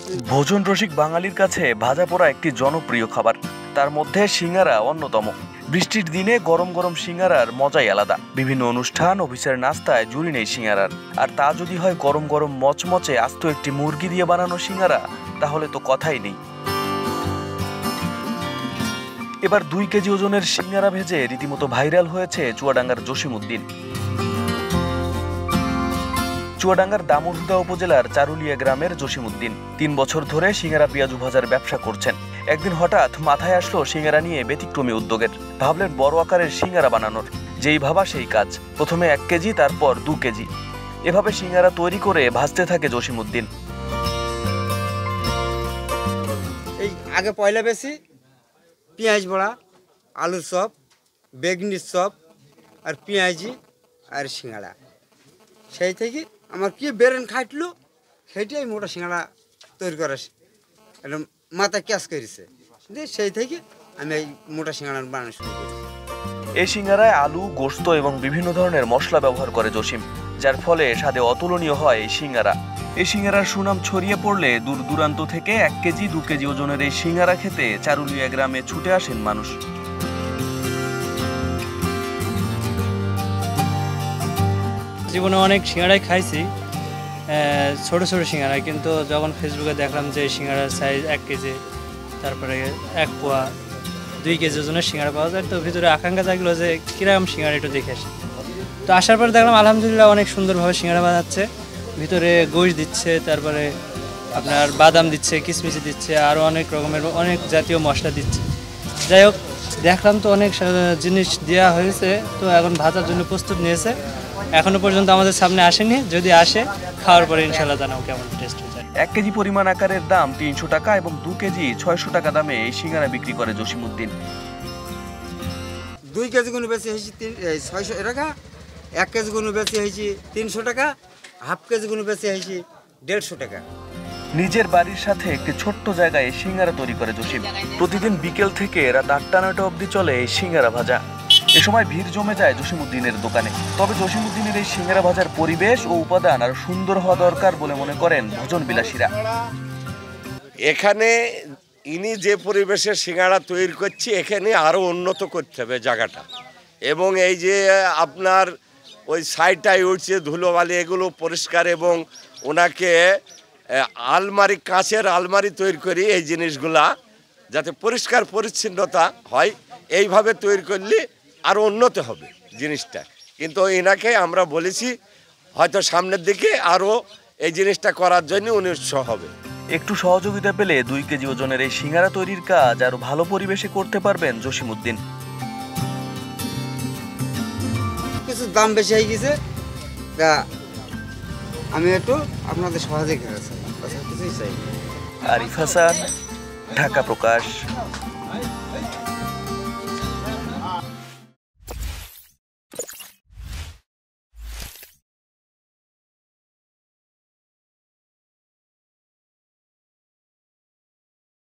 ভোজন রসিক বাঙালির কাছে ভাজা পোড়া একটি জনপ্রিয় খাবার, তার মধ্যে সিঙ্গারা অন্যতম। বৃষ্টির দিনে গরম গরম সিঙ্গারার মজাই আলাদা। বিভিন্ন অনুষ্ঠান, অফিসের নাস্তায় জুড়ি নেই সিঙ্গারার। আর তা যদি হয় গরম গরম মচমচে আস্ত একটি মুরগি দিয়ে বানানো সিঙ্গারা, তাহলে তো কথাই নেই। এবার 2 কেজি ওজনের সিঙ্গারা ভেজে রীতিমতো ভাইরাল হয়েছে চুয়াডাঙ্গার জসিমউদ্দিন। চুয়াডাঙ্গার দামুড়হুদা উপজেলার চারুলিয়া গ্রামের জসিমউদ্দিন 3 বছর ধরে সিঙ্গারা পেঁয়াজু ভাজার ব্যবসা করছেন। একদিন হঠাৎ মাথায় আসলো সিঙ্গারা নিয়ে ব্যতিক্রমী উদ্যোগের। ভাবলেন বড় আকারের সিঙ্গারা বানানোর। যেই ভাবা সেই কাজ। প্রথমে 1 কেজি, তারপর 2 কেজি। এভাবে সিঙ্গারা তৈরি করে ভাজতে থাকে জসিমউদ্দিন। এই আগে পয়লা বেশি পেঁয়াজ বড়া, আলুর চপ, বেগুনির চপ আর পেঁয়াজি আর সিঙ্গাড়া। সেই থেকে আমার কি বেরেন খাটলো, সেইটাই মোটা সিঙ্গাড়া তৈরি করা একটা মাথা ক্যাশ করেছে। সেই থেকে আমি এই মোটা সিঙ্গাড়া বানানো শুরু করেছি। এই সিঙ্গারায় আলু, গোশত এবং বিভিন্ন ধরনের মশলা ব্যবহার করে জসিম, যার ফলে স্বাদে অতুলনীয় হয় এই সিঙ্গারা। এই সিঙ্গারার সুনাম ছড়িয়ে পড়লে দূর দূরান্ত থেকে 1 কেজি, 2 কেজি ওজনের এই সিঙ্গারা খেতে চারুলিয়া গ্রামে ছুটে আসেন মানুষ। জীবনে অনেক সিঙ্গারাই খাইছি, ছোট ছোট সিঙ্গারা, কিন্তু যখন ফেসবুকে দেখলাম যে সিঙ্গারার সাইজ 1 কেজি, তারপরে 1 পোয়া, 2 কেজি ওজনের সিঙ্গারা পাওয়া যায়, তো ভিতরে আকাঙ্ক্ষা থাকলো যে কিরকম সিঙ্গারা একটু দেখে আসি। তো আসার পর দেখলাম আলহামদুলিল্লাহ অনেক সুন্দরভাবে সিঙ্গারা বানাচ্ছে। ভিতরে গোশ দিচ্ছে, তারপরে আপনার বাদাম দিচ্ছে, কিশমিশি দিচ্ছে, আরও অনেক রকমের অনেক জাতীয় মশলা দিচ্ছে। যাই হোক, দেখলাম তো অনেক জিনিস দেওয়া হয়েছে, তো এখন ভাজার জন্য প্রস্তুত নিয়েছে। এখনো পর্যন্ত আমাদের সামনে আসেনি, যদি আসে খাওয়ার পরে ইনশাল্লাহ জানাও কেমন টেস্ট হয়েছে। 1 কেজি পরিমাণ আকারের দাম 300 টাকা এবং 2 কেজি 600 টাকা দামে এই সিঙ্গারা বিক্রি করে জসিমউদ্দিন। 2 কেজি গুণ বেশি হয়েছে 600 টাকা, 1 কেজি গুণ বেশি হয়েছে 300 টাকা, হাফ কেজি গুণ বেশি হয়েছে 150 টাকা। নিজের বাড়ির সাথে একটি ছোট্ট জায়গায় সিঙ্গারা তৈরি করে জসিম। প্রতিদিন বিকেল থেকে রাত 8টা-9টা অবধি চলে এই সিঙ্গারা ভাজা। এ সময় ভিড় জমে যায় জসিমউদ্দিনের দোকানে। তবে জসিমউদ্দিনের এই সিঙ্গারা ভাজার পরিবেশ ও উপাদান আর সুন্দর হওয়া দরকার বলে মনে করেন ভোজন বিলাসীরা। এখানে ইনি যে পরিবেশে সিঙ্গারা তৈরি করছে, এখানে আরও উন্নত করতে হবে জায়গাটা। এবং এই যে আপনার ওই সাইডটাই উঠছে ধুলোবালি, এগুলো পরিষ্কার, এবং ওনাকে আলমারি, কাঁচের আলমারি তৈরি করি এই জিনিসগুলা যাতে পরিষ্কার পরিচ্ছন্নতা হয়, এইভাবে তৈরি করলে আরও উন্নত হবে জিনিসটা। কিন্তু এনাকে আমরা বলেছি হয়তো সামনের দিকে আরও এই জিনিসটা করার জন্য উনি উৎসাহ হবে। একটু সহযোগিতা পেলে 2 কেজি ওজনের এই সিঙ্গারা তৈরির কাজ আরো ভালো পরিবেশে করতে পারবেন জসিমউদ্দিন। কিছু দাম বেশি হয়ে গেছে, তা আমি একটু আপনাদের সহযোগিতা চাই। আরিফ হাসান, ঢাকা প্রকাশ।